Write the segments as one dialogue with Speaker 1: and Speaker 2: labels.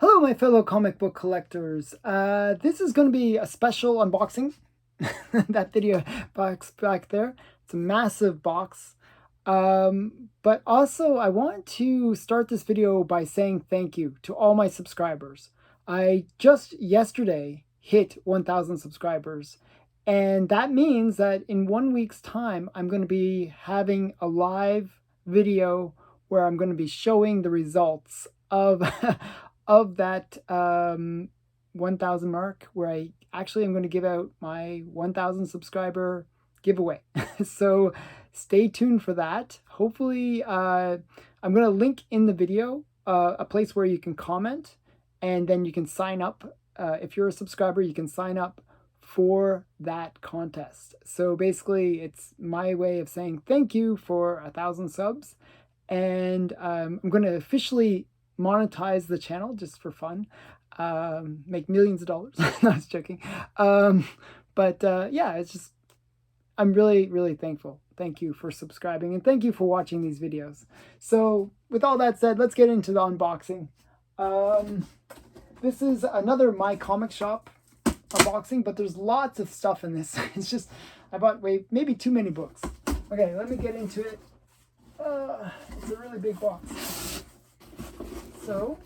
Speaker 1: Hello, my fellow comic book collectors. This is going to be a special unboxing. That video box back there. It's a massive box. But also, I want to start this video by saying thank you to all my subscribers. I just yesterday hit 1,000 subscribers. And that means that in 1 week's time, I'm going to be having a live video where I'm going to be showing the results of of that 1,000 mark, where I actually am going to give out my 1,000 subscriber giveaway. So stay tuned for that. Hopefully, I'm going to link in the video a place where you can comment, and then you can sign up. If you're a subscriber, you can sign up for that contest. So basically, it's my way of saying thank you for 1,000 subs. And I'm going to officially monetize the channel just for fun, make millions of dollars. No, I was joking. Yeah, it's just, I'm really thankful. Thank you for subscribing, and thank you for watching these videos. So with all that said, let's get into the unboxing. This is another My Comic Shop unboxing, but there's lots of stuff in this. It's just, I bought maybe too many books. Okay, let me get into it. It's a really big box. So,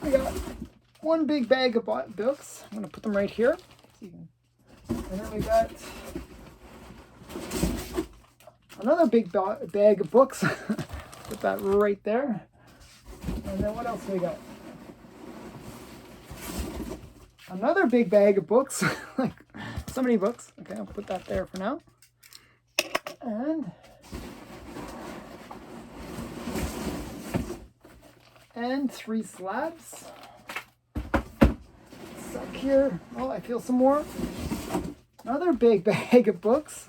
Speaker 1: we got one big bag of books. I'm going to put them right here. And then we got another big bag of books. Put that right there. And then what else we got? Another big bag of books. Like, so many books. Okay, I'll put that there for now. And 3 slabs. Suck here. Oh, I feel some more. Another big bag of books.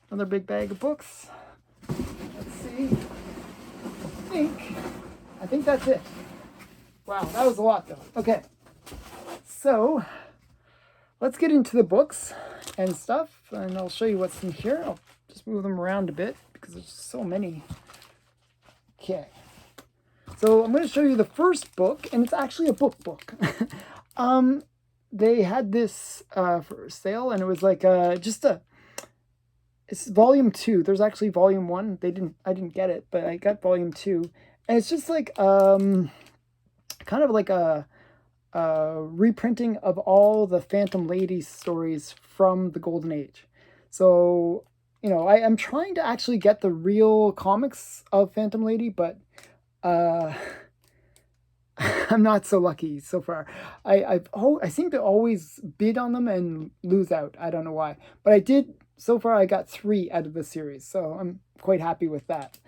Speaker 1: Another big bag of books. Let's see. I think that's it. Wow, that was a lot though. Okay. So, let's get into the books and stuff, and I'll show you what's in here. I'll just move them around a bit because there's so many. Okay. So I'm going to show you the first book, and it's actually a book. They had this for sale, and it was like it's volume 2. There's actually volume 1. I didn't get it, but I got volume 2, and it's just like kind of like a reprinting of all the Phantom Lady stories from the Golden Age. So, you know, I'm trying to actually get the real comics of Phantom Lady, but I'm not so lucky so far. I seem to always bid on them and lose out. I don't know why, but I did so far. I got 3 out of the series, so I'm quite happy with that.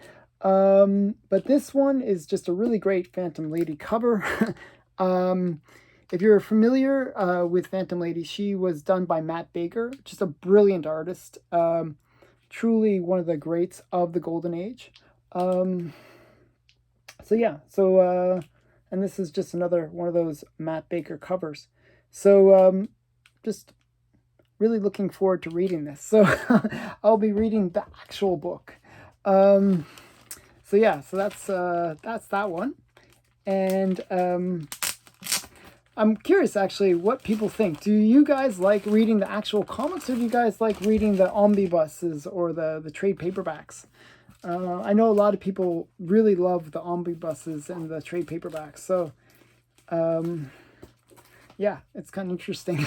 Speaker 1: But this one is just a really great Phantom Lady cover. If you're familiar with Phantom Lady, she was done by Matt Baker, just a brilliant artist. Truly one of the greats of the Golden Age. So yeah, and this is just another one of those Matt Baker covers. So just really looking forward to reading this. So I'll be reading the actual book. So yeah, so that's that one. And I'm curious actually what people think. Do you guys like reading the actual comics, or do you guys like reading the omnibuses or the trade paperbacks? I know a lot of people really love the omnibuses and the trade paperbacks. So, yeah, it's kind of interesting.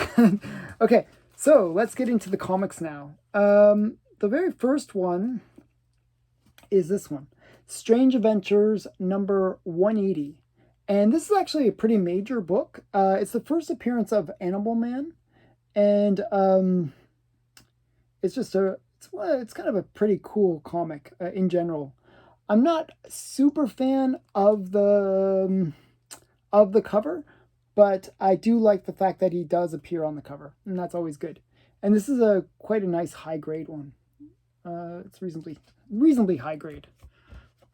Speaker 1: Okay, so let's get into the comics now. The very first one is this one, Strange Adventures number 180. And this is actually a pretty major book. It's the first appearance of Animal Man. And it's just it's kind of a pretty cool comic in general. I'm not a super fan of the cover, but I do like the fact that he does appear on the cover, and that's always good. And this is quite a nice high grade one. It's reasonably high grade.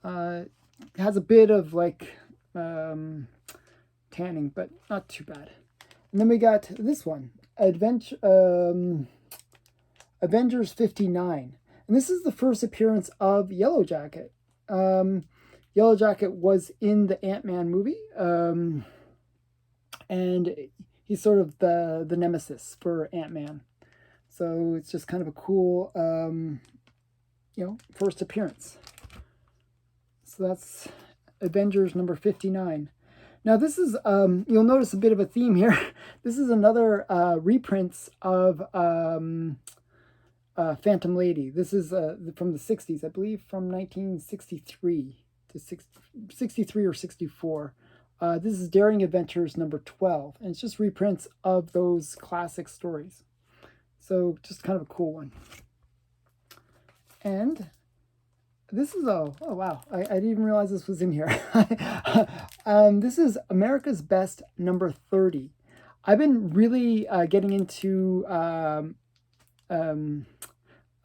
Speaker 1: It has a bit of like tanning, but not too bad. And then we got this one, Avengers 59. And this is the first appearance of Yellow Jacket. Yellow Jacket was in the Ant-Man movie, and he's sort of the nemesis for Ant-Man. So it's just kind of a cool, first appearance. So that's Avengers number 59. Now this is, you'll notice a bit of a theme here. This is another reprints of Phantom Lady. This is from the 60s, I believe, from 1963 to 63 or 64. This is Daring Adventures number 12, and it's just reprints of those classic stories. So just kind of a cool one. And this is, oh wow, I didn't even realize this was in here. This is America's Best number 30. I've been really getting into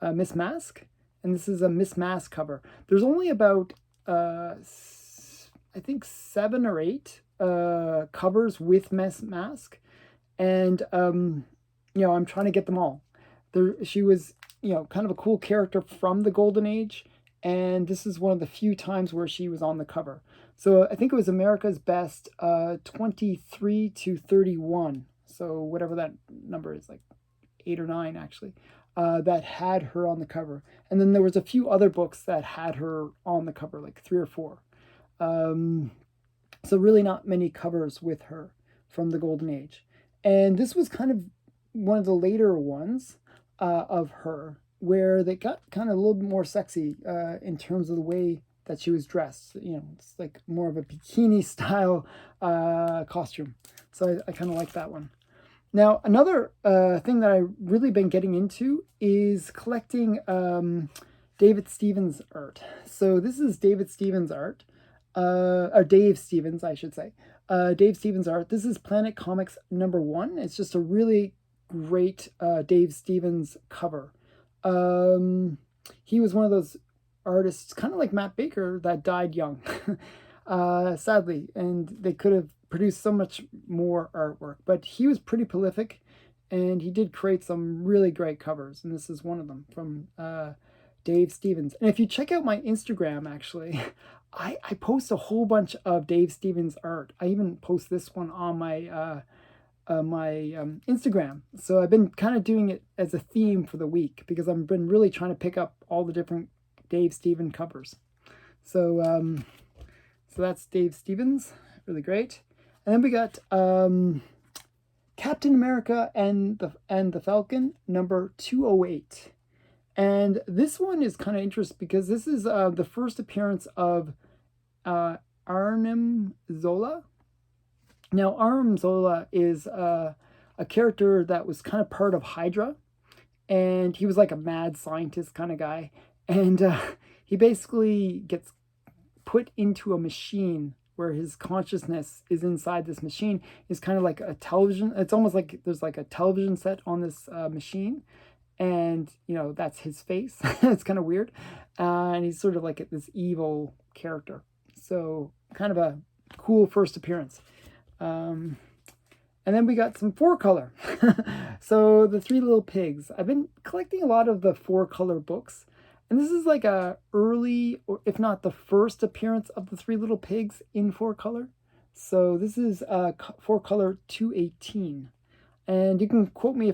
Speaker 1: Miss Mask, and this is a Miss Mask cover. There's only about, I think 7 or 8 covers with Miss Mask, and I'm trying to get them all. She was, kind of a cool character from the Golden Age, and this is one of the few times where she was on the cover. So I think it was America's Best 23 to 31. So whatever that number is, like 8 or 9 actually, that had her on the cover. And then there was a few other books that had her on the cover, like 3 or 4. So really not many covers with her from the Golden Age. And this was kind of one of the later ones of her, where they got kind of a little bit more sexy in terms of the way that she was dressed. It's like more of a bikini style costume. So I kind of like that one. Now, another thing that I've really been getting into is collecting David Stevens art. So this is David Stevens art, or Dave Stevens, I should say. Dave Stevens art. This is Planet Comics number 1. It's just a really great Dave Stevens cover. He was one of those artists, kind of like Matt Baker, that died young, sadly, and they could have produced so much more artwork, but he was pretty prolific, and he did create some really great covers, and this is one of them from Dave Stevens. And if you check out my Instagram, actually, I post a whole bunch of Dave Stevens art. I even post this one on my Instagram. So I've been kind of doing it as a theme for the week, because I've been really trying to pick up all the different Dave Stevens covers. So so that's Dave Stevens, really great. And then we got Captain America and the Falcon number 208. And this one is kind of interesting because this is the first appearance of Arnim Zola. Now, Arnim Zola is a character that was kind of part of Hydra, and he was like a mad scientist kind of guy. And he basically gets put into a machine where his consciousness is inside this machine. Is kind of like a television. It's almost like there's like a television set on this machine, and that's his face. It's kind of weird, and he's sort of like this evil character. So kind of a cool first appearance. And then we got some 4-color. So the 3 Little Pigs. I've been collecting a lot of the 4-color books, and this is like a early, or if not the first appearance of the 3 Little Pigs in 4-color. So this is 4-color 218. And you can quote me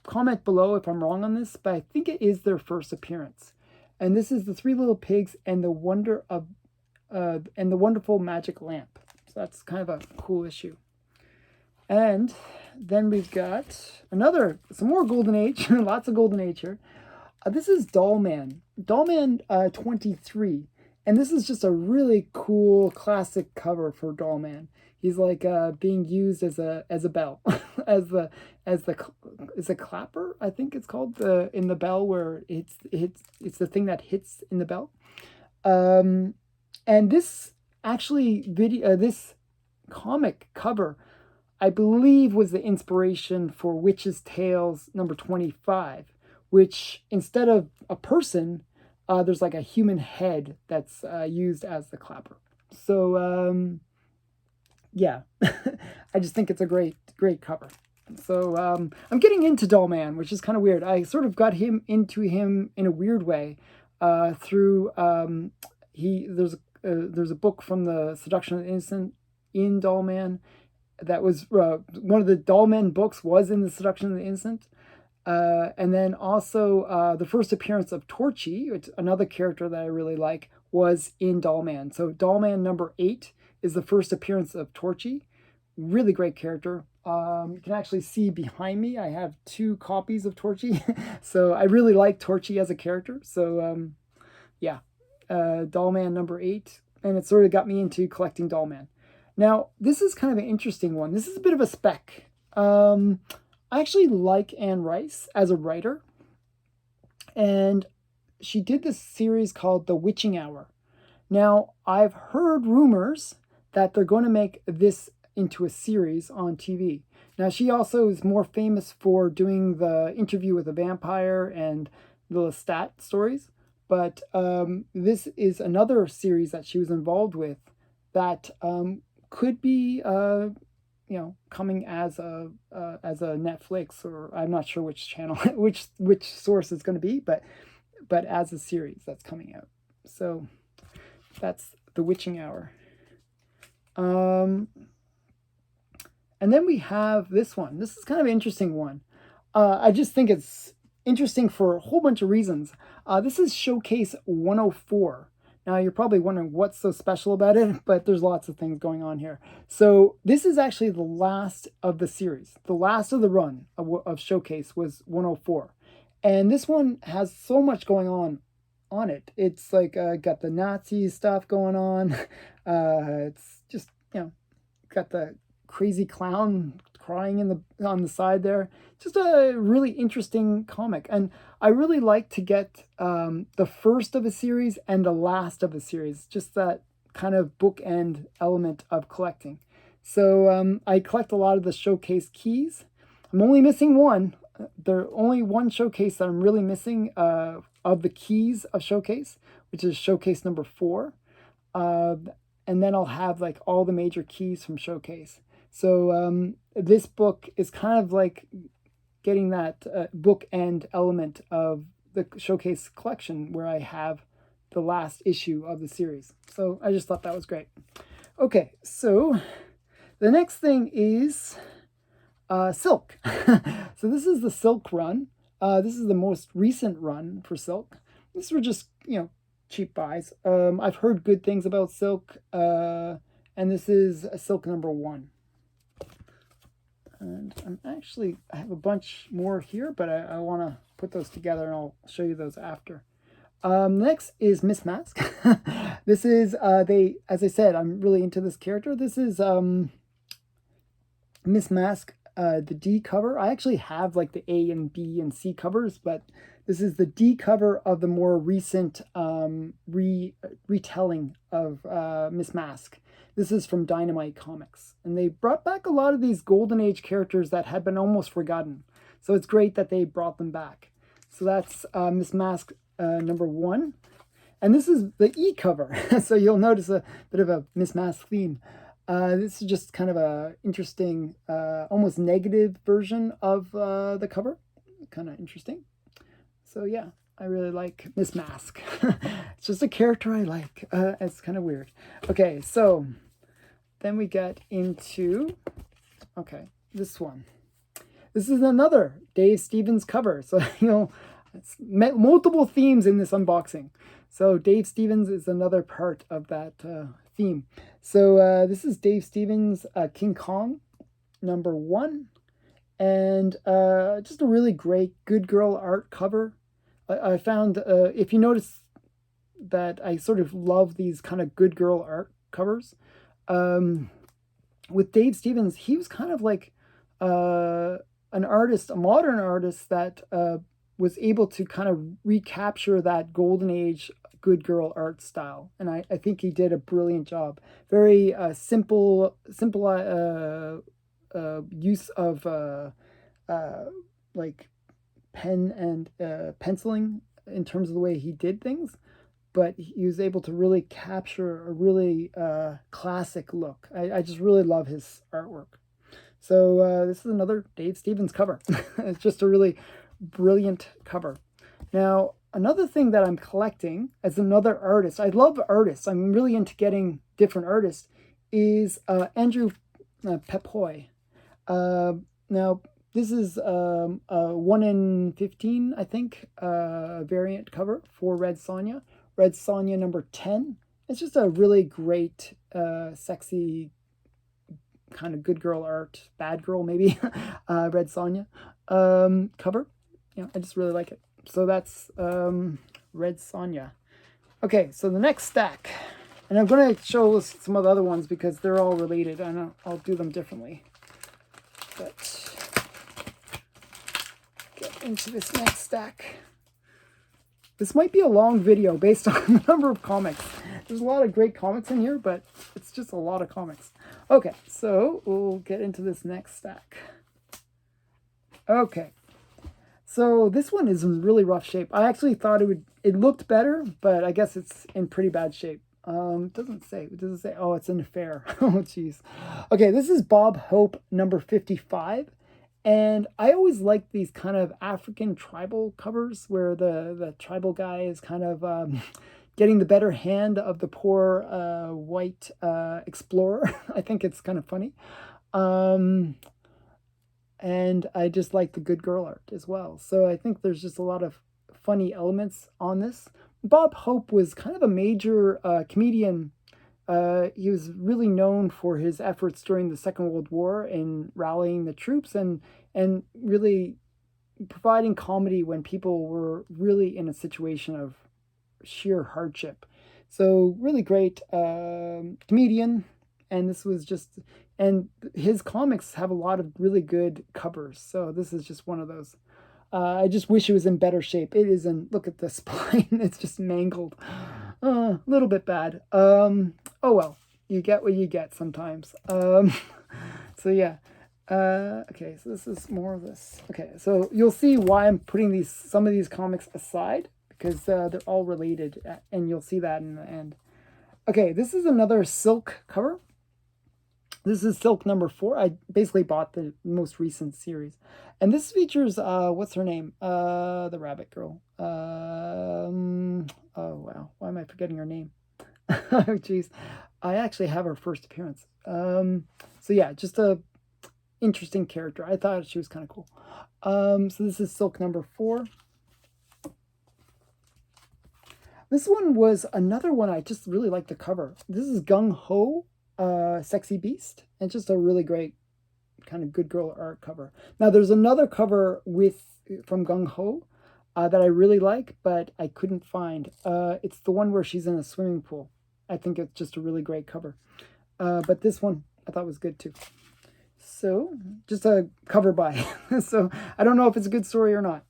Speaker 1: comment below if I'm wrong on this, but I think it is their first appearance. And this is the 3 Little Pigs and the Wonderful Magic Lamp. So that's kind of a cool issue. And then we've got some more Golden Age, lots of Golden Age here. This is Dollman 23. And this is just a really cool classic cover for Dollman. He's like being used as a bell, as a clapper, I think it's called, in the bell, where it's the thing that hits in the bell. And this this comic cover, I believe, was the inspiration for Witch's Tales number 25, which instead of a person, there's like a human head that's used as the clapper. So yeah, I just think it's a great cover. So I'm getting into Dollman, which is kind of weird. I sort of got into him in a weird way. through there's a book from the Seduction of the Innocent in Dollman that was one of the Dollman books was in the Seduction of the Innocent. And then also the first appearance of Torchy, which another character that I really like, was in Dollman. So Dollman number 8 is the first appearance of Torchy. Really great character. You can actually see behind me, I have 2 copies of Torchy. So I really like Torchy as a character. So yeah, Dollman number 8. And it sort of got me into collecting Dollman. Now, this is kind of an interesting one. This is a bit of a spec. I actually like Anne Rice as a writer, and she did this series called The Witching Hour. Now, I've heard rumors that they're going to make this into a series on TV. Now, she also is more famous for doing the Interview with a Vampire and the Lestat stories, but this is another series that she was involved with that could be coming as a Netflix, or I'm not sure which channel, which source it's going to be, but as a series that's coming out. So that's The Witching Hour. And then we have this one. This is kind of an interesting one. I just think it's interesting for a whole bunch of reasons. This is Showcase 104. Now, you're probably wondering what's so special about it, but there's lots of things going on here. So this is actually the last of the series. The last of the run of Showcase was 104. And this one has so much going on it. It's like got the Nazi stuff going on. It's just, got the crazy clown crying on the side there. Just a really interesting comic. And I really like to get the first of a series and the last of a series, just that kind of bookend element of collecting. So I collect a lot of the Showcase keys. I'm only missing one. There's only one Showcase that I'm really missing of the keys of Showcase, which is Showcase number 4. And then I'll have like all the major keys from Showcase. So this book is kind of like getting that bookend element of the Showcase collection where I have the last issue of the series. So I just thought that was great. Okay, so the next thing is Silk. So this is the Silk run. This is the most recent run for Silk. These were just, cheap buys. I've heard good things about Silk, and this is Silk number 1. And I have a bunch more here, but I want to put those together, and I'll show you those after. Next is Miss Mask. This is, as I said, I'm really into this character. This is Miss Mask, the D cover. I actually have like the A and B and C covers, but this is the D cover of the more recent retelling of Miss Mask. This is from Dynamite Comics. And they brought back a lot of these Golden Age characters that had been almost forgotten. So it's great that they brought them back. So that's Miss Mask number 1. And this is the E cover. So you'll notice a bit of a Miss Mask theme. This is just kind of a interesting, almost negative version of the cover. Kind of interesting. So yeah, I really like Miss Mask. It's just a character I like. It's kind of weird. Okay, so then we get into, this one. This is another Dave Stevens cover. So, it's multiple themes in this unboxing. So Dave Stevens is another part of that theme. So this is Dave Stevens' King Kong, number 1. And just a really great Good Girl art cover. I found, if you notice that I sort of love these kind of Good Girl art covers, with Dave Stevens, he was kind of like an artist, a modern artist that was able to kind of recapture that Golden Age Good Girl art style. And I think he did a brilliant job. Very simple use of like pen and penciling in terms of the way he did things, but he was able to really capture a really classic look. I just really love his artwork. So this is another Dave Stevens cover. It's just a really brilliant cover. Now, another thing that I'm collecting as another artist, I love artists, I'm really into getting different artists, is Andrew Pepoy. Uh, Now, this is a 1 in 15, I think, variant cover for Red Sonja. Red Sonja number 10. It's just a really great, sexy, kind of good girl art, bad girl maybe, Red Sonja cover. Yeah, I just really like it. So that's Red Sonja. Okay, so the next stack. And I'm going to show some of the other ones because they're all related. I know I'll do them differently. But get into this next stack. This might be a long video based on the number of comics. There's a lot of great comics in here, but it's just a lot of comics. Okay, so we'll get into this next stack. Okay, so this one is in really rough shape. I actually thought it looked better, but I guess it's in pretty bad shape. It doesn't say. It doesn't say. Oh, it's an affair. Oh, jeez. Okay, this is Bob Hope number 55. And I always like these kind of African tribal covers where the tribal guy is kind of getting the better hand of the poor white explorer. I think it's kind of funny. And I just like the good girl art as well. So I think there's just a lot of funny elements on this. Bob Hope was kind of a major comedian. He was really known for his efforts during the Second World War in rallying the troops and really providing comedy when people were really in a situation of sheer hardship. So really great comedian, and this was just, and his comics have a lot of really good covers. So this is just one of those. I just wish it was in better shape. It isn't. Look at the spine; it's just mangled. A little bit bad. Oh well, you get what you get sometimes. So yeah. Okay, so this is more of this. Okay, so you'll see why I'm putting some of these comics aside because they're all related, and you'll see that in the end. Okay, this is another Silk cover. This is Silk number 4. I basically bought the most recent series. And this features, what's her name? The rabbit girl. Oh, wow. Why am I forgetting her name? Oh, jeez. I actually have her first appearance. So yeah, just a interesting character. I thought she was kind of cool. So this is Silk number 4. This one was another one I just really like the cover. This is Gung Ho, Sexy Beast. And just a really great kind of good girl art cover. Now there's another cover from Gung Ho that I really like, but I couldn't find. It's the one where she's in a swimming pool. I think it's just a really great cover. But this one I thought was good too. So just a cover by. So I don't know if it's a good story or not.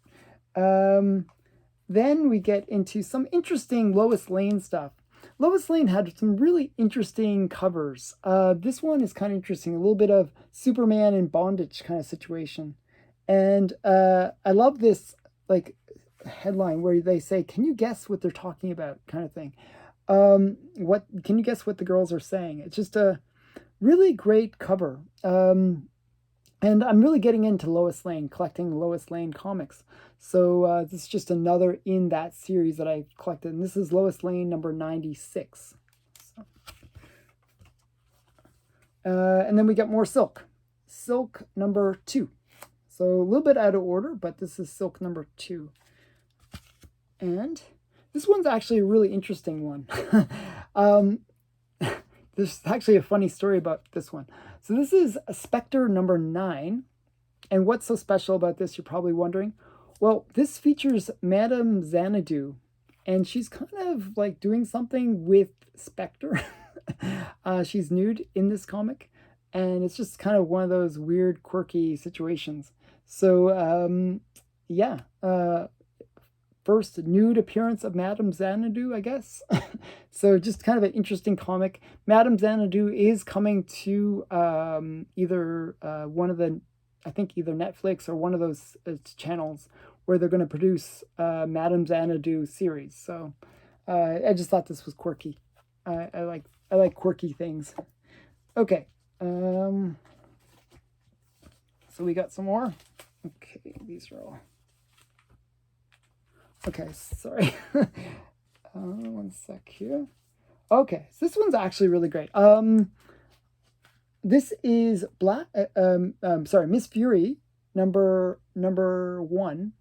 Speaker 1: Then we get into some interesting Lois Lane stuff. Lois Lane had some really interesting covers. This one is kind of interesting, a little bit of Superman in bondage kind of situation. And I love this like headline where they say, "Can you guess what they're talking about?" kind of thing. What can you guess what the girls are saying? It's just a really great cover. And I'm really getting into Lois Lane, collecting Lois Lane comics. So this is just another in that series that I collected. And this is Lois Lane number 96. So. And then we get more Silk. Silk number 2. So a little bit out of order, but this is Silk number 2. And this one's actually a really interesting one. There's actually a funny story about this one. So this is a Spectre number 9. And what's so special about this, you're probably wondering? Well, this features Madame Xanadu. And she's kind of like doing something with Spectre. She's nude in this comic. And it's just kind of one of those weird, quirky situations. So, yeah. First nude appearance of Madame Xanadu, I guess. So just kind of an interesting comic. Madame Xanadu is coming to either one of the, I think either Netflix or one of those channels where they're going to produce Madame Xanadu series. So I just thought this was quirky. I like quirky things. Okay. So we got some more. Okay, these are all. Okay, sorry. One sec here. Okay, so this one's actually really great. This is Miss Fury number one,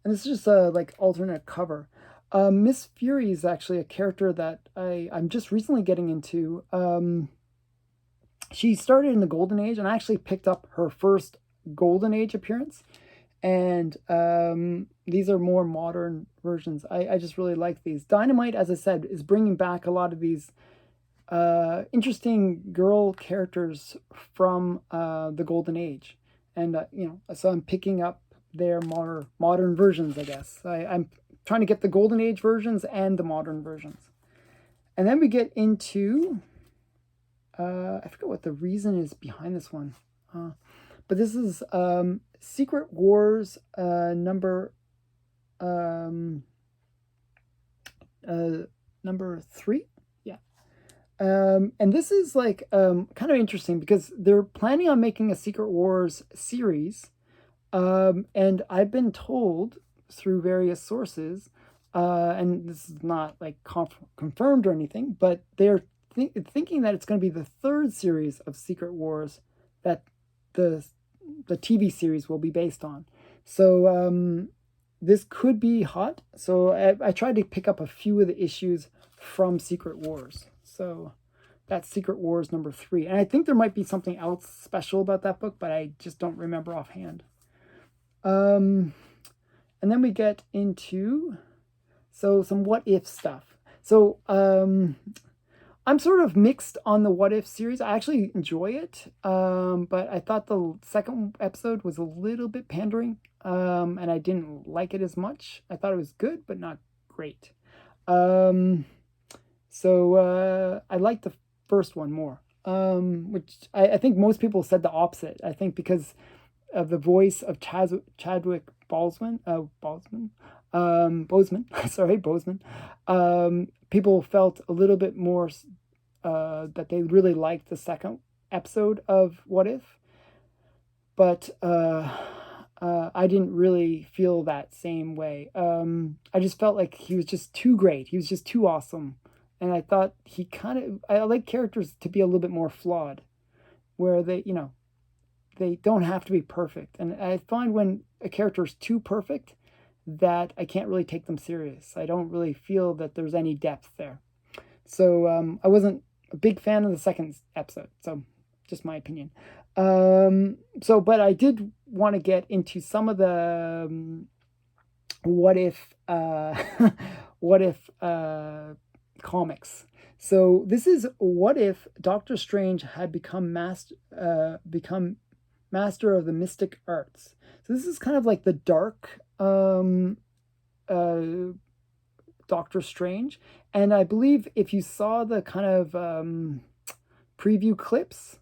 Speaker 1: and this is just a like alternate cover. Miss Fury is actually a character that I'm just recently getting into. She started in the Golden Age, and I actually picked up her first Golden Age appearance. And these are more modern versions. I just really like these. Dynamite, as I said, is bringing back a lot of these interesting girl characters from the Golden Age, and so I'm picking up their modern versions. I guess I'm trying to get the Golden Age versions and the modern versions, and then we get into I forget what the reason is behind this one, but this is Secret Wars number 3. And this is like kind of interesting because they're planning on making a Secret Wars series. And I've been told through various sources, and this is not like confirmed or anything, but they're thinking that it's going to be the third series of Secret Wars that the TV series will be based on. So this could be hot. So I tried to pick up a few of the issues from Secret Wars. So that's Secret Wars number 3. And I think there might be something else special about that book, but I just don't remember offhand. And then we get into some what if stuff. So I'm sort of mixed on the what if series. I actually enjoy it, but I thought the second episode was a little bit pandering, and I didn't like it as much. I thought it was good, but not great. So I liked the first one more, which I think most people said the opposite. I think because of the voice of Chadwick Boseman, people felt a little bit more that they really liked the second episode of What If, but I didn't really feel that same way. I just felt like he was just too great. He was just too awesome. And I thought I like characters to be a little bit more flawed, where they don't have to be perfect. And I find when a character is too perfect, that I can't really take them serious. I don't really feel that there's any depth there. So I wasn't a big fan of the second episode. So just my opinion. But I did want to get into some of the what if what if comics. So this is what if Doctor Strange had become master of the mystic arts. So this is kind of like the dark Doctor Strange. And I believe if you saw the kind of preview clips,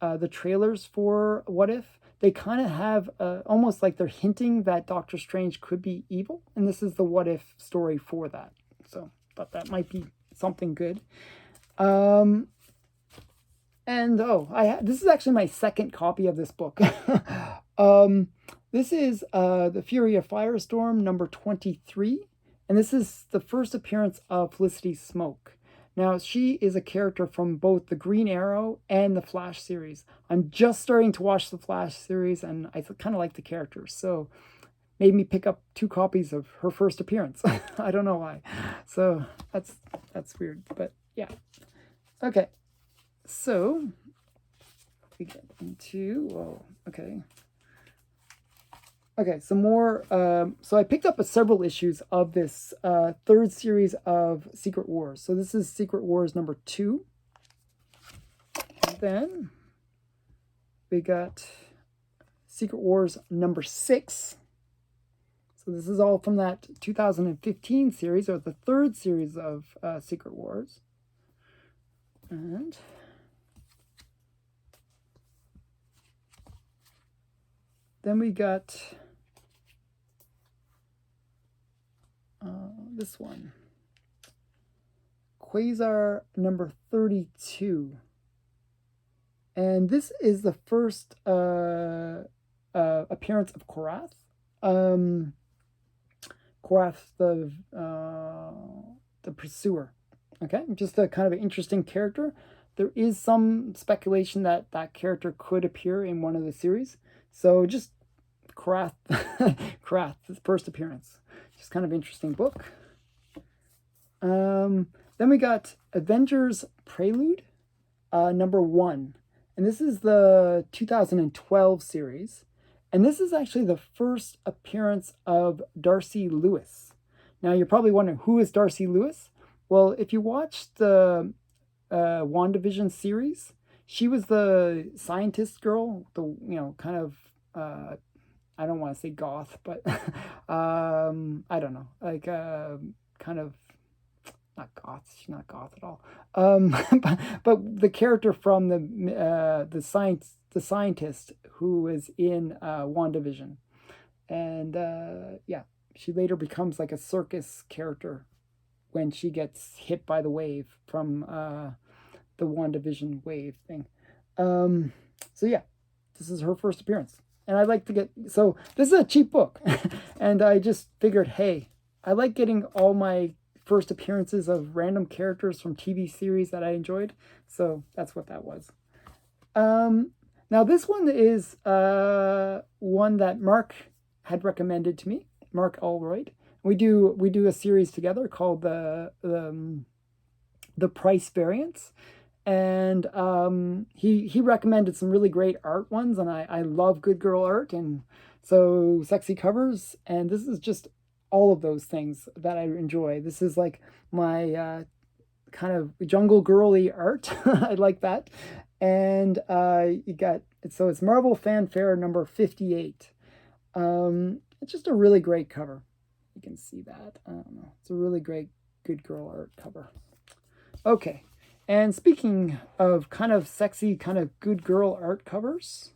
Speaker 1: the trailers for What If, they kind of have almost like they're hinting that Doctor Strange could be evil. And this is the What If story for that. So I thought that might be something good. And this is actually my second copy of this book. This is The Fury of Firestorm number 23. And this is the first appearance of Felicity Smoke. Now, she is a character from both the Green Arrow and the Flash series. I'm just starting to watch the Flash series, and I kind of like the character. So made me pick up 2 copies of her first appearance. I don't know why. So that's weird, but yeah. Okay. So we get into some more. So I picked up several issues of this third series of Secret Wars. So this is Secret Wars number 2. And then we got Secret Wars number 6. So this is all from that 2015 series, or the third series of Secret Wars. And then we got this one, Quasar number 32. And this is the first appearance of Korath. Korath the Pursuer. Okay, just a kind of an interesting character. There is some speculation that that character could appear in one of the series. So just Korath, Korath's first appearance. Just kind of interesting book. Then we got Avengers Prelude, #1. And this is the 2012 series. And this is actually the first appearance of Darcy Lewis. Now, you're probably wondering, who is Darcy Lewis? Well, if you watch the WandaVision series, she was the scientist girl, kind of, I don't want to say goth, but I don't know, like kind of, not goth. She's not goth at all. But the character from the scientist who was in WandaVision, and yeah, she later becomes like a circus character when she gets hit by the wave from the WandaVision wave thing. So yeah, this is her first appearance, and I'd like to get. So this is a cheap book, and I just figured, hey, I like getting all my first appearances of random characters from TV series that I enjoyed. So that's what that was. Now this one is one that Mark had recommended to me, Mark Allroyd. We do a series together called the Price Variants, and he recommended some really great art ones, and I love good girl art, and so sexy covers, and this is just all of those things that I enjoy. This is like my kind of jungle girly art. I like that. And you got so it's Marvel Fanfare #58. It's just a really great cover. You can see that. I don't know. It's a really great good girl art cover. Okay. And speaking of kind of sexy, kind of good girl art covers,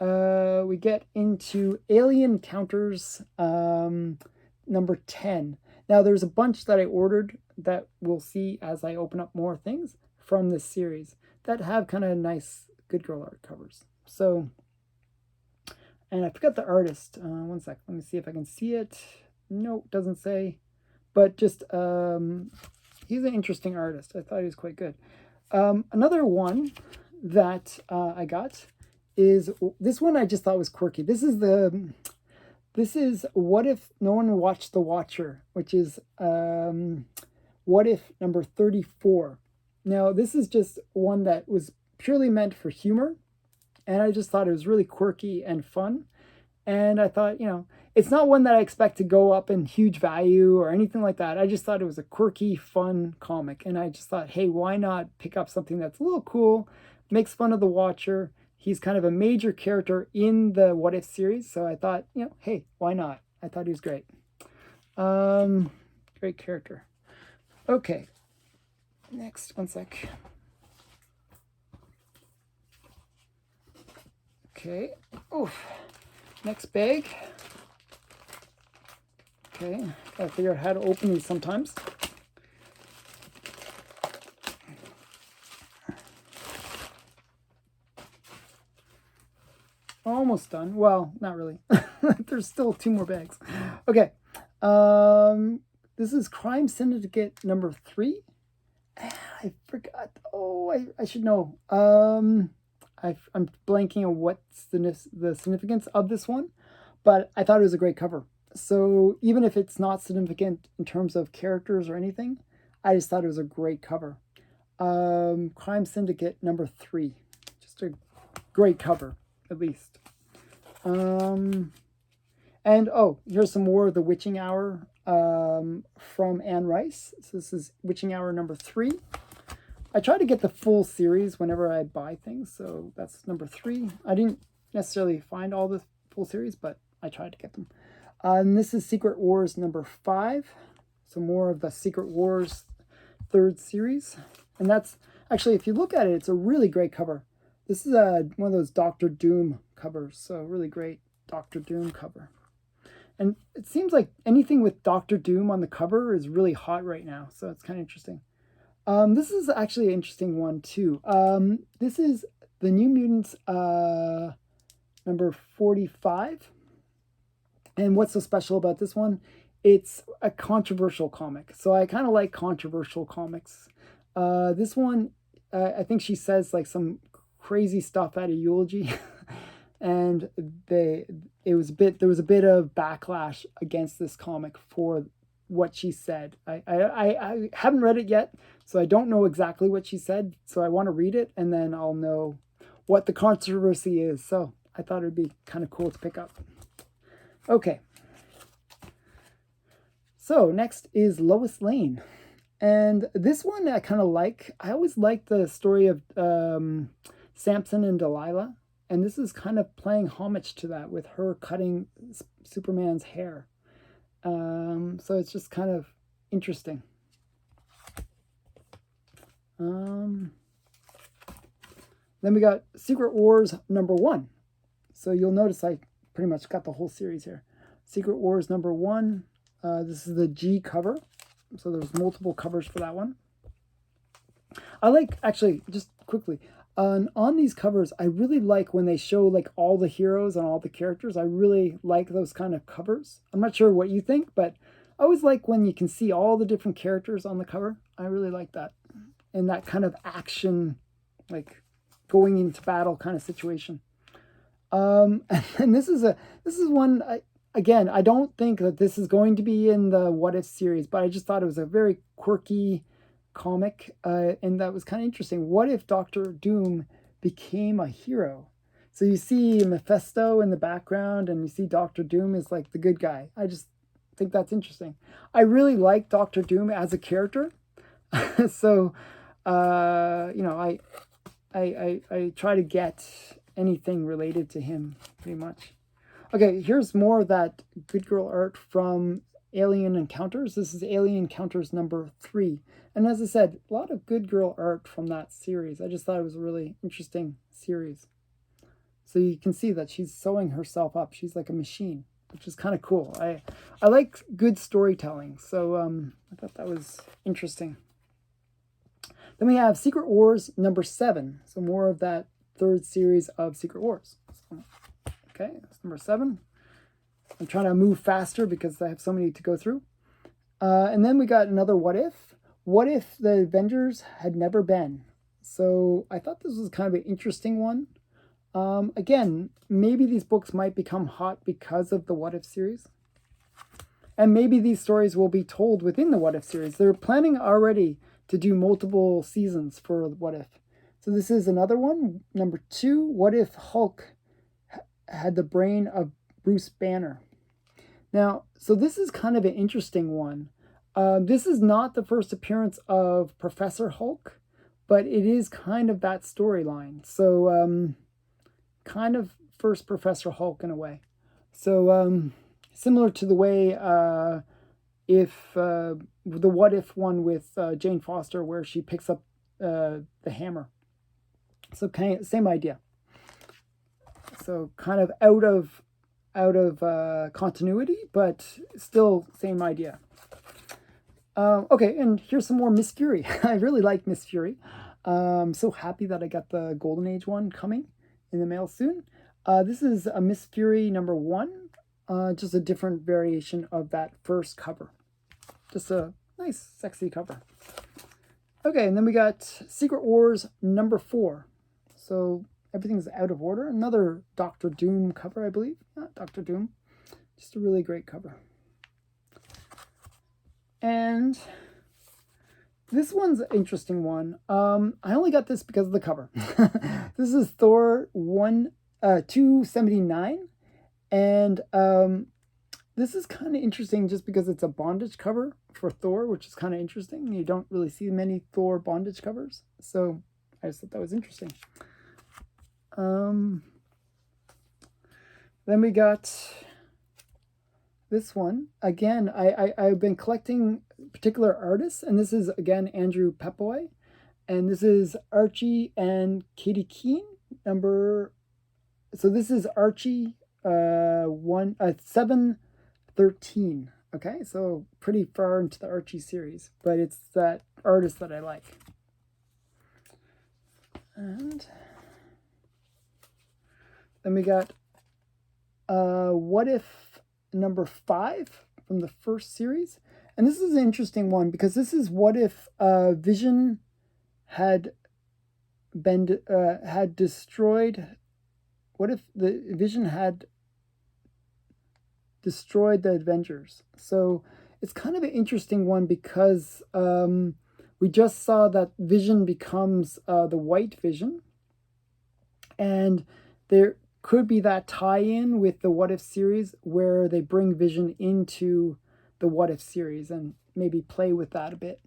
Speaker 1: we get into Alien Counters #10. Now, there's a bunch that I ordered that we'll see as I open up more things from this series that have kind of nice good girl art covers. So, and I forgot the artist. One sec. Let me see if I can see it. No, it doesn't say. But just, he's an interesting artist. I thought he was quite good. Another one that I got is this one I just thought was quirky. This is What If No One Watched the Watcher, which is What If #34. Now, this is just one that was purely meant for humor, and I just thought it was really quirky and fun. And I thought, it's not one that I expect to go up in huge value or anything like that. I just thought it was a quirky, fun comic, and I just thought, hey, why not pick up something that's a little cool, makes fun of the Watcher. He's kind of a major character in the What If series, so I thought, hey, why not? I thought he was great. Great character. Okay. Next, one sec. Okay. Oh, next bag. Okay, gotta figure out how to open these sometimes. Almost done. Well, not really. There's still 2 more bags. Okay. This is Crime Syndicate #3. I forgot. Oh, I should know. I'm blanking on what's the significance of this one, but I thought it was a great cover. So even if it's not significant in terms of characters or anything, I just thought it was a great cover. Crime Syndicate #3. Just a great cover, at least. And here's some more of the Witching Hour from Anne Rice. So this is Witching Hour #3. I try to get the full series whenever I buy things, so that's #3. I didn't necessarily find all the full series, but I tried to get them. And this is Secret Wars #5. So more of the Secret Wars 3rd series. And that's actually, if you look at it, it's a really great cover. This is one of those Doctor Doom covers, so really great Doctor Doom cover. And it seems like anything with Doctor Doom on the cover is really hot right now, so it's kind of interesting. This is actually an interesting one, too. This is the New Mutants #45. And what's so special about this one it's a controversial comic. So I kind of like controversial comics. This one, I think she says like some crazy stuff at a eulogy, and there was a bit of backlash against this comic for what she said. I haven't read it yet, so I don't know exactly what she said. So I want to read it, and then I'll know what the controversy is. So I thought it'd be kind of cool to pick up. Okay. So next is Lois Lane. And this one I kind of like. I always like the story of Samson and Delilah. And this is kind of playing homage to that with her cutting Superman's hair. So it's just kind of interesting. Then we got Secret Wars #1. So you'll notice I pretty much got the whole series here. Secret Wars #1. This is the G cover. So there's multiple covers for that one. I like, actually, just quickly, on these covers, I really like when they show like all the heroes and all the characters. I really like those kind of covers. I'm not sure what you think, but I always like when you can see all the different characters on the cover. I really like that. And that kind of action, like going into battle kind of situation. And this is one, again, I don't think that this is going to be in the What If series, but I just thought it was a very quirky comic, and that was kind of interesting. What if Doctor Doom became a hero? So you see Mephisto in the background, and you see Doctor Doom is like the good guy. I just think that's interesting. I really like Doctor Doom as a character, so you know, I try to get anything related to him pretty much. Okay, here's more of that Good Girl art from Alien Encounters. This is Alien Encounters #3. And as I said, a lot of Good Girl art from that series. I just thought it was a really interesting series. So you can see that she's sewing herself up. She's like a machine, which is kind of cool. I like good storytelling, so I thought that was interesting. Then we have Secret Wars #7. So more of that third series of Secret Wars. So, okay, that's #7. I'm trying to move faster because I have so many to go through. And then we got another What If. What if the Avengers had never been? So I thought this was kind of an interesting one. Again, maybe these books might become hot because of the What If series. And maybe these stories will be told within the What If series. They're planning already to do multiple seasons for What If. So this is another one, #2. What if Hulk had the brain of Bruce Banner? Now, so this is kind of an interesting one. This is not the first appearance of Professor Hulk, but it is kind of that storyline. So kind of first Professor Hulk in a way. So similar to the way if the What If one with Jane Foster, where she picks up the hammer. So kind of same idea. So kind of out of continuity, but still same idea. Okay, and here's some more Miss Fury. I really like Miss Fury. I'm so happy that I got the Golden Age one coming in the mail soon. This is a Miss Fury #1, just a different variation of that first cover. Just a nice, sexy cover. Okay, and then we got Secret Wars #4. So everything's out of order. Another Doctor Doom cover, I believe. Yeah, Doctor Doom. Just a really great cover. And this one's an interesting one. I only got this because of the cover. This is Thor 279. And this is kind of interesting just because it's a bondage cover for Thor, which is kind of interesting. You don't really see many Thor bondage covers. So I just thought that was interesting. Then we got this one. Again, I've been collecting particular artists, and this is, again, Andrew Pepoy. And this is Archie and Katie Keene. So this is Archie 713. Okay, so pretty far into the Archie series, but it's that artist that I like. And then we got What If #5 from the first series. And this is an interesting one because this is what if Vision had had destroyed. What if the Vision had destroyed the Avengers? So it's kind of an interesting one because we just saw that Vision becomes the White Vision, and there could be that tie-in with the What If series where they bring Vision into the What If series and maybe play with that a bit.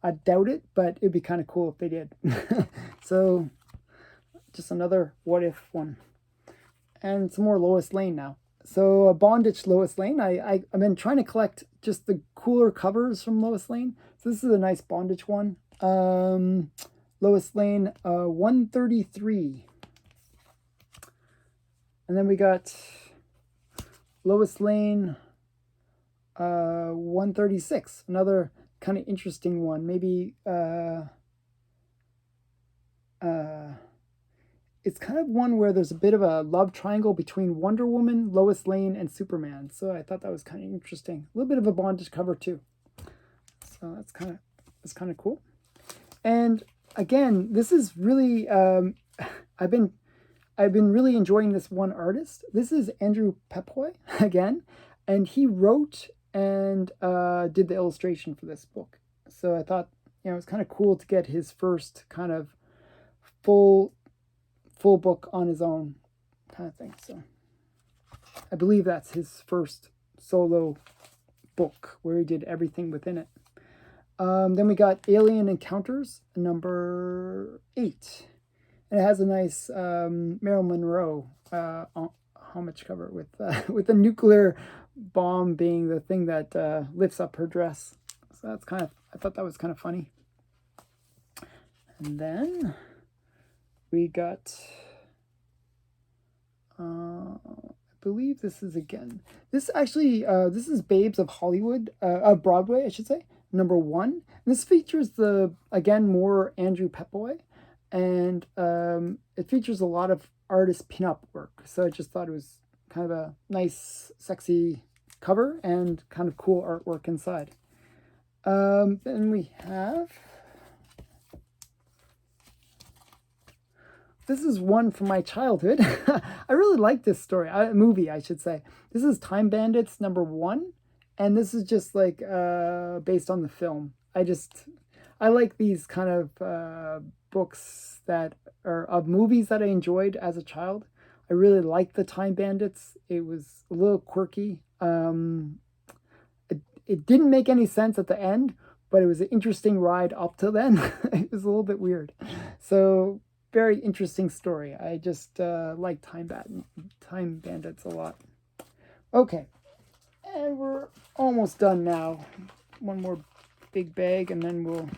Speaker 1: I doubt it, but it'd be kind of cool if they did. So just another What If one. And some more Lois Lane now. So Bondage Lois Lane. I've been trying to collect just the cooler covers from Lois Lane. So this is a nice Bondage one. Lois Lane 133. And then we got Lois Lane 136. Another kind of interesting one. Maybe it's kind of one where there's a bit of a love triangle between Wonder Woman, Lois Lane, and Superman. So I thought that was kind of interesting. A little bit of a Bondage cover too. So that's kind of cool. And again, this is really I've been really enjoying this one artist. This is Andrew Pepoy again, and he wrote and did the illustration for this book. So I thought, it was kind of cool to get his first kind of full book on his own kind of thing. So I believe that's his first solo book where he did everything within it. Then we got Alien Encounters number 8. And it has a nice Marilyn Monroe homage cover with a nuclear bomb being the thing that lifts up her dress. So that's I thought that was kind of funny. And then we got, I believe this is this is Babes of Hollywood, Broadway, I should say, number 1. And this features more Andrew Pepoy, and it features a lot of artist pinup work. So I just thought it was kind of a nice, sexy cover and kind of cool artwork inside. Then we have, this is one from my childhood. I really like this movie, I should say. This is Time Bandits number 1, and this is just like based on the film. I like these kind of books that are of movies that I enjoyed as a child. I really liked the Time Bandits. It was a little quirky. It didn't make any sense at the end, but it was an interesting ride up to then. It was a little bit weird. So very interesting story. I just like Time Bandits a lot. Okay, and we're almost done now. One more big bag, and then we'll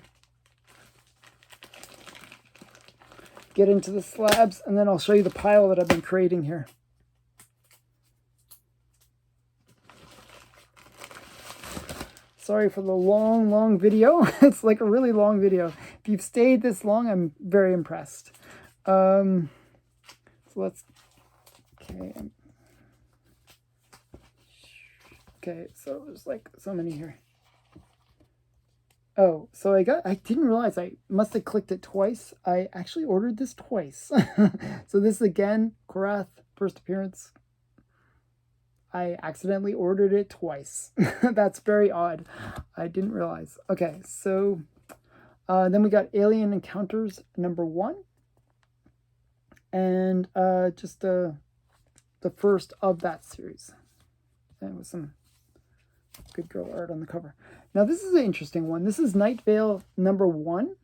Speaker 1: get into the slabs, and then I'll show you the pile that I've been creating here. Sorry for the long video. It's like a really long video. If you've stayed this long, I'm very impressed. So let's, okay, so there's like so many here. Oh, so I didn't realize I must have clicked it twice. I actually ordered this twice. So this again, Korath, first appearance. I accidentally ordered it twice. That's very odd. I didn't realize. Okay, so then we got Alien Encounters number 1. And just the first of that series. And with some good girl art on the cover. Now this is an interesting one. This is Night Vale number 1.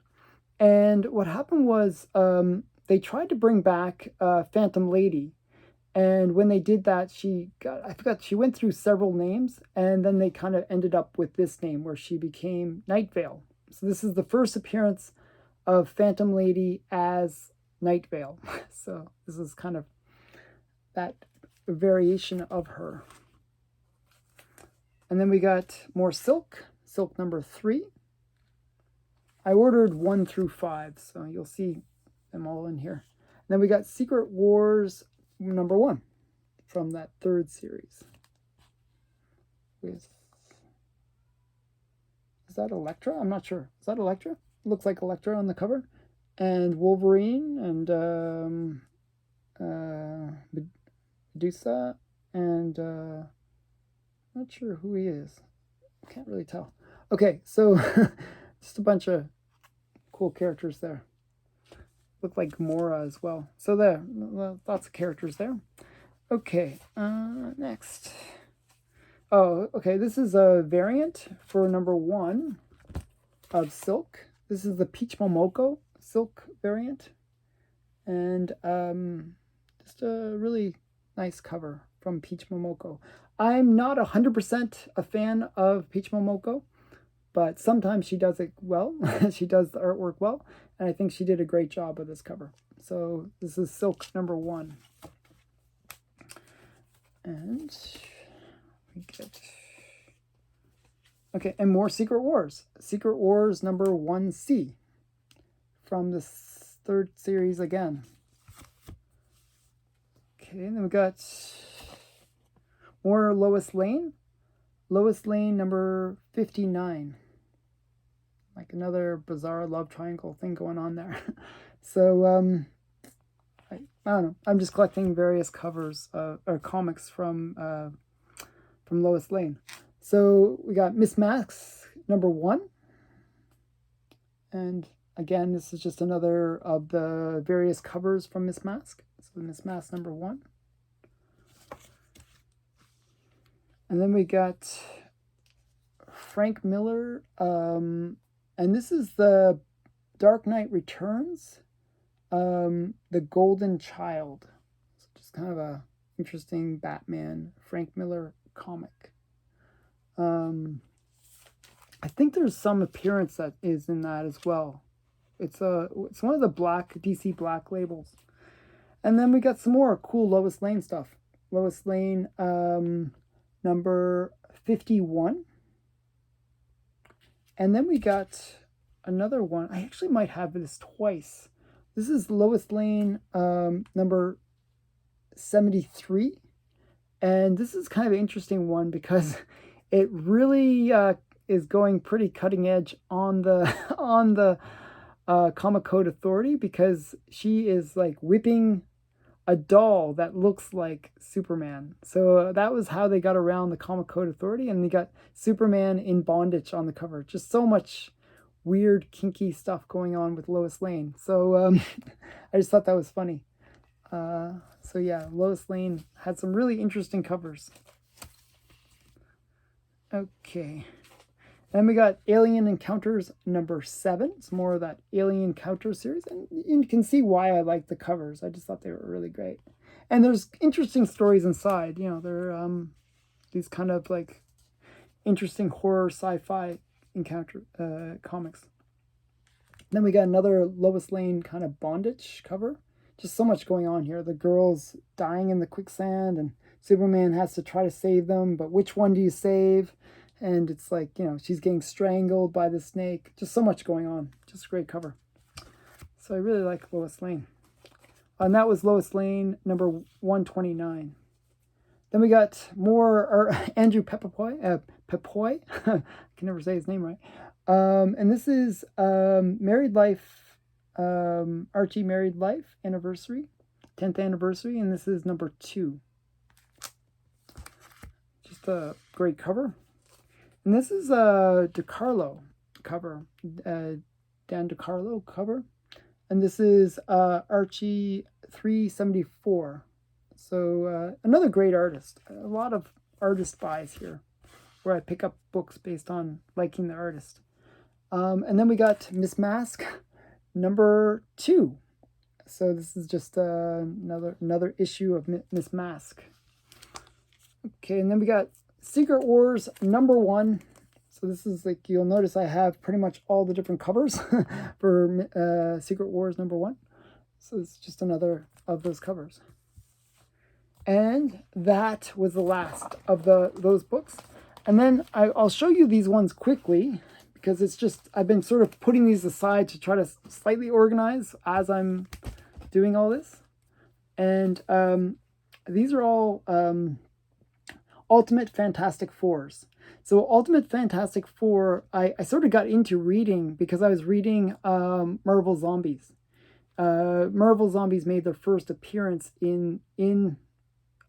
Speaker 1: And what happened was they tried to bring back Phantom Lady. And when they did that, she went through several names, and then they kind of ended up with this name where she became Night Vale. So this is the first appearance of Phantom Lady as Night Vale. So this is kind of that variation of her. And then we got more Silk number 3. I ordered 1 through 5, so you'll see them all in here. And then we got Secret Wars number 1 from that 3rd series. with, is that Elektra? I'm not sure. Is that Elektra? Looks like Elektra on the cover. And Wolverine and Medusa and not sure who he is. Can't really tell. Okay, so just a bunch of cool characters there. Look like Gamora as well. So there, lots of characters there. Okay, next. Oh, okay, this is a variant for #1 of Silk. This is the Peach Momoko Silk variant. And just a really nice cover from Peach Momoko. I'm not 100% a fan of Peach Momoko, but sometimes she does it well. She does the artwork well, and I think she did a great job with this cover. So this is Silk #1. And we get... Okay, and more Secret Wars. Secret Wars #1C from this 3rd series again. Okay, and then we got more Lois Lane. Lois Lane #59. Like another bizarre love triangle thing going on there. So, I don't know. I'm just collecting various covers or comics from Lois Lane. So we got Miss Mask #1. And again, this is just another of the various covers from Miss Mask. So Miss Mask #1. And then we got Frank Miller. And this is the Dark Knight Returns, The Golden Child. So just kind of a interesting Batman Frank Miller comic. I think there's some appearance that is in that as well. It's one of the black DC Black labels. And then we got some more cool Lois Lane stuff. Lois Lane #51. And then we got another one. I actually might have this twice. This is Lois Lane #73. And this is kind of an interesting one because it really is going pretty cutting edge on the Comic Code Authority, because she is like whipping a doll that looks like Superman. So that was how they got around the Comic Code Authority, and they got Superman in bondage on the cover. Just so much weird, kinky stuff going on with Lois Lane. So I just thought that was funny. So yeah, Lois Lane had some really interesting covers. Okay. Then we got Alien Encounters #7. It's more of that Alien Encounter series. And you can see why I like the covers. I just thought they were really great. And there's interesting stories inside. You know, they're these kind of like interesting horror sci-fi encounter comics. Then we got another Lois Lane kind of bondage cover. Just so much going on here. The girl's dying in the quicksand, and Superman has to try to save them, but which one do you save? And it's like, you know, she's getting strangled by the snake. Just so much going on. Just a great cover. So I really like Lois Lane. And that was Lois Lane #129. Then we got more Andrew Pepoy. Pepoy? I can never say his name right. And this is Married Life, Archie Married Life anniversary, 10th anniversary, and this is #2. Just a great cover. And this is a DeCarlo cover, Dan DeCarlo cover. And this is Archie 374. So another great artist. A lot of artist buys here, where I pick up books based on liking the artist. And then we got Miss Mask #2. So this is just another issue of Miss Mask. Okay, and then we got Secret Wars #1. So this is like, you'll notice I have pretty much all the different covers for Secret Wars #1. So it's just another of those covers. And that was the last of those books. And then I'll show you these ones quickly, because it's just, I've been sort of putting these aside to try to slightly organize as I'm doing all this. And these are all Ultimate Fantastic Fours. So Ultimate Fantastic Four, I sort of got into reading because I was reading Marvel Zombies. Marvel Zombies made their first appearance in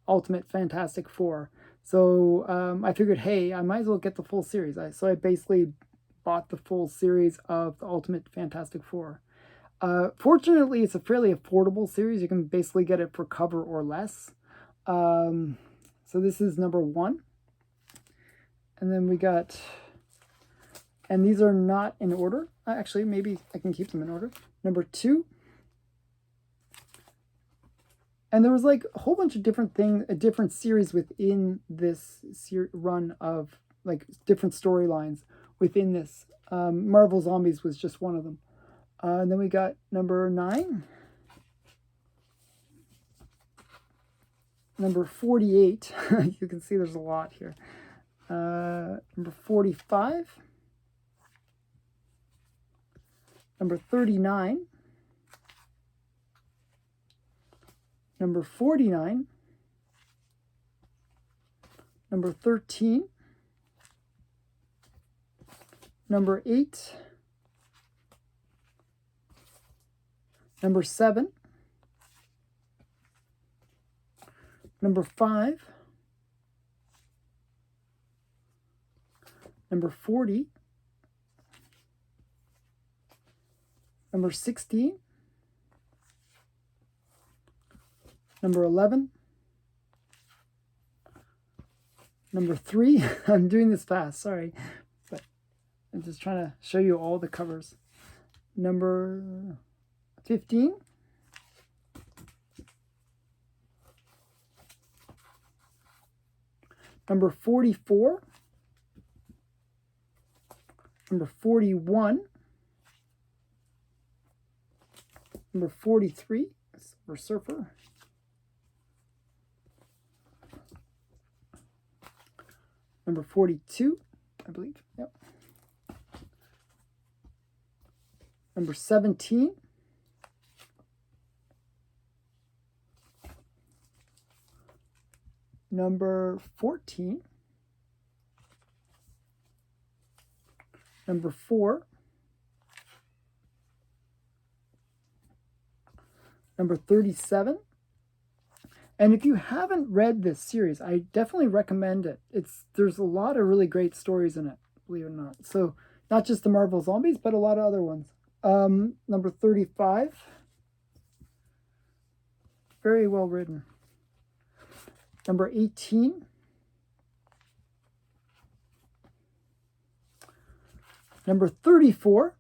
Speaker 1: Ultimate Fantastic Four. So I figured, hey, I might as well get the full series. So I basically bought the full series of the Ultimate Fantastic Four. Fortunately, it's a fairly affordable series. You can basically get it for cover or less. So this is number 1. And then we got, and these are not in order. Actually, maybe I can keep them in order. Number 2. And there was like a whole bunch of different things, a different series within this run of like different storylines within this. Marvel Zombies was just one of them. And then we got number 9. Number 48. You can see there's a lot here. Number 45. Number 39. Number 49. Number 13. Number 8. Number 7. Number 5. Number 40. Number 16. Number 11. Number 3. I'm doing this fast, sorry. But I'm just trying to show you all the covers. Number 15. Number 44. Number 41. Number 43. Silver Surfer. Number 42, I believe. Yep. Number 17. Number 14. Number 4. Number 37. And if you haven't read this series, I definitely recommend it. There's a lot of really great stories in it, believe it or not. So not just the Marvel Zombies, but a lot of other ones. Number 35. Very well written. Number 18. Number 34.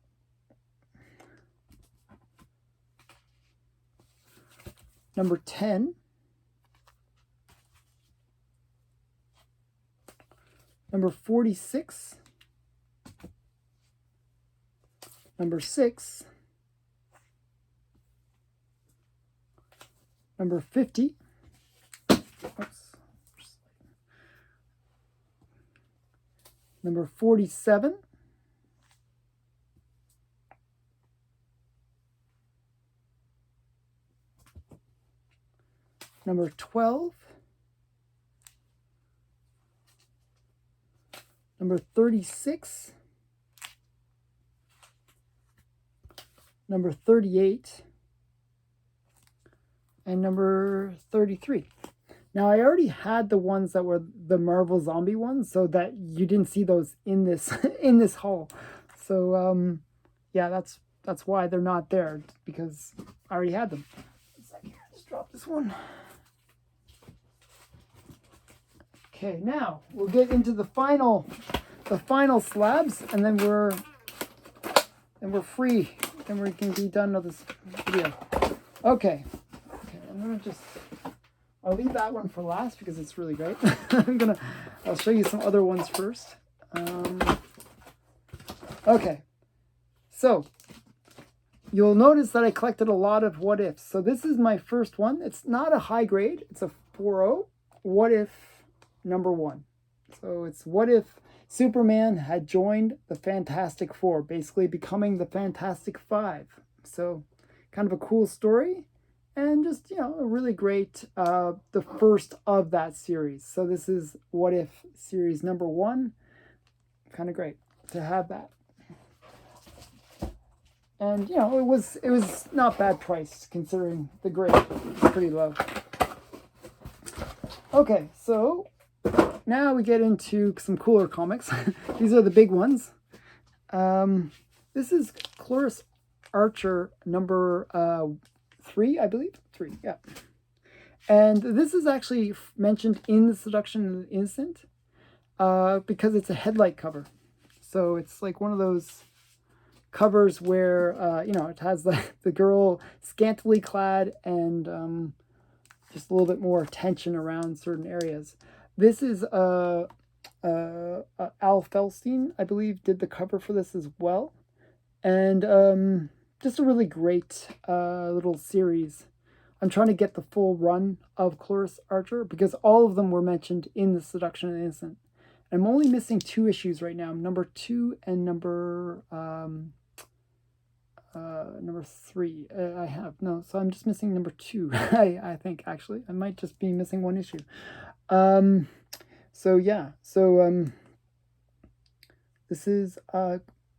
Speaker 1: Number 10. Number 46. Number 6. Number 50. Oops. Number 47. Number 12. Number 36. Number 38. And number 33. Now, I already had the ones that were the Marvel Zombie ones, so that you didn't see those in this in this haul. So, yeah, that's why they're not there, because I already had them. Just drop this one. Okay, now we'll get into the final slabs, and then we're free. Then we can be done with this video. Okay, I'm gonna I'll leave that one for last because it's really great. I'll show you some other ones first. Okay, so you'll notice that I collected a lot of what ifs. So this is my first one. It's not a high grade. It's a 4.0. What if number 1? So it's what if Superman had joined the Fantastic Four, basically becoming the Fantastic Five. So kind of a cool story. and just, a really great, the first of that series. So this is What If series number 1. Kind of great to have that. And, it was not bad price considering the grade. It's pretty low. Okay, so now we get into some cooler comics. These are the big ones. This is Cloris Archer number 3, I believe. 3, yeah. And this is actually mentioned in The Seduction of the Innocent because it's a headlight cover. So it's like one of those covers where, it has the girl scantily clad and just a little bit more tension around certain areas. This is Al Felstein, I believe, did the cover for this as well. And just a really great little series. I'm trying to get the full run of Cloris Archer because all of them were mentioned in The Seduction of the Innocent. I'm only missing 2 issues right now, number 2 and number 3. I have no, so I'm just missing number 2. I think actually I might just be missing 1 issue. So yeah, so this is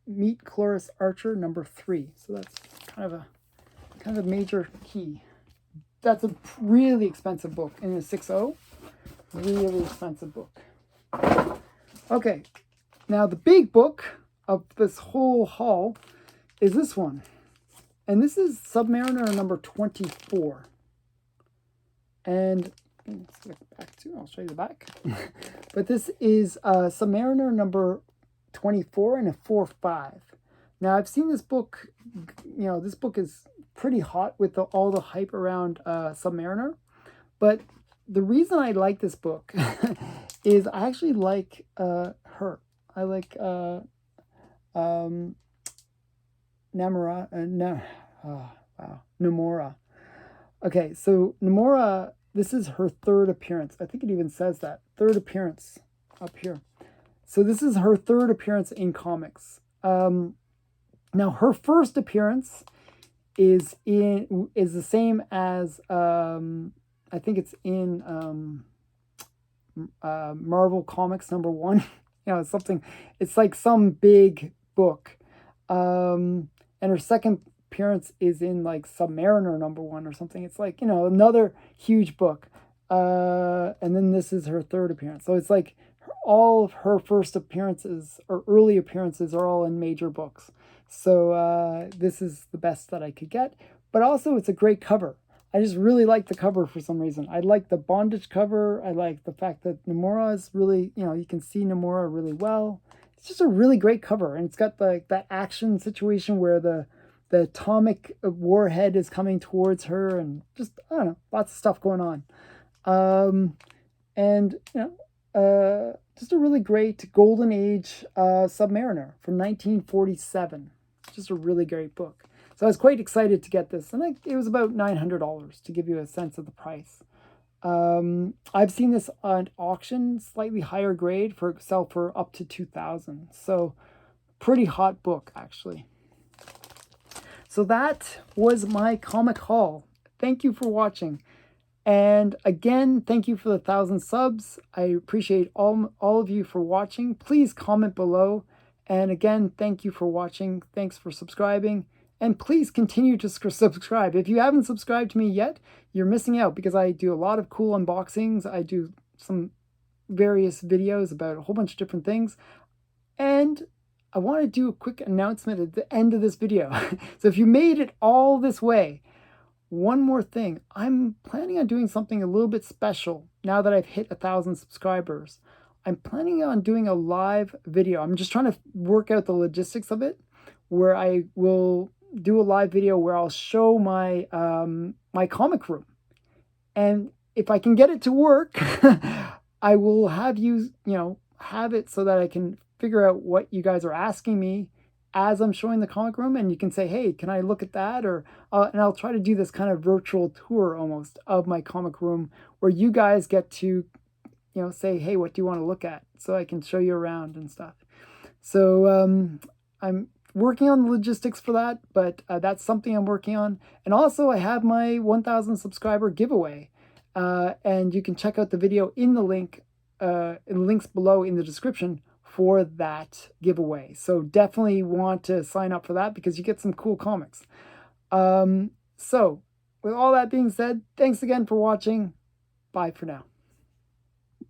Speaker 1: Meet Cloris Archer number 3. So that's kind of a major key. That's a really expensive book in a 6.0. Really expensive book. Okay, now the big book of this whole haul is this one. And this is Submariner number 24. And let's look back to, I'll show you the back. But this is Submariner number 24 and a 4.5. Now I've seen this book, this book is pretty hot with all the hype around Submariner. But the reason I like this book is I actually like her. I like Nomura. Okay, so Nomura, this is her 3rd appearance. I think it even says that. 3rd appearance up here. So this is her 3rd appearance in comics. Now her first appearance is the same as I think it's in Marvel Comics number 1. It's like some big book. And her second appearance is in like Submariner number 1 or something. It's like, another huge book. And then this is her 3rd appearance. So it's like all of her first appearances or early appearances are all in major books. So this is the best that I could get. But also it's a great cover. I just really like the cover for some reason. I like the bondage cover. I like the fact that Nomura is really, you can see Nomura really well. It's just a really great cover. And it's got that action situation where the atomic warhead is coming towards her and just, I don't know, lots of stuff going on. Just a really great Golden Age Submariner from 1947. Just a really great book. So I was quite excited to get this. And it was about $900 to give you a sense of the price. I've seen this on auction, slightly higher grade, sell for up to $2,000. So pretty hot book, actually. So that was my comic haul. Thank you for watching. And again, thank you for the 1,000 subs. I appreciate all of you for watching. Please comment below. And again, thank you for watching. Thanks for subscribing. And please continue to subscribe. If you haven't subscribed to me yet, you're missing out because I do a lot of cool unboxings. I do some various videos about a whole bunch of different things. And I want to do a quick announcement at the end of this video. So if you made it all this way, one more thing. I'm planning on doing something a little bit special now that I've hit 1,000 subscribers. I'm planning on doing a live video. I'm just trying to work out the logistics of it, where I will do a live video where I'll show my my comic room. And if I can get it to work, I will have you, have it so that I can figure out what you guys are asking me as I'm showing the comic room, and you can say, hey, can I look at that? Or and I'll try to do this kind of virtual tour almost of my comic room where you guys get to, say, hey, what do you want to look at? So I can show you around and stuff. So I'm working on the logistics for that, but that's something I'm working on. And also, I have my 1,000 subscriber giveaway, and you can check out the video in the links below in the description for that giveaway. So definitely want to sign up for that because you get some cool comics. So with all that being said, thanks again for watching. Bye for now.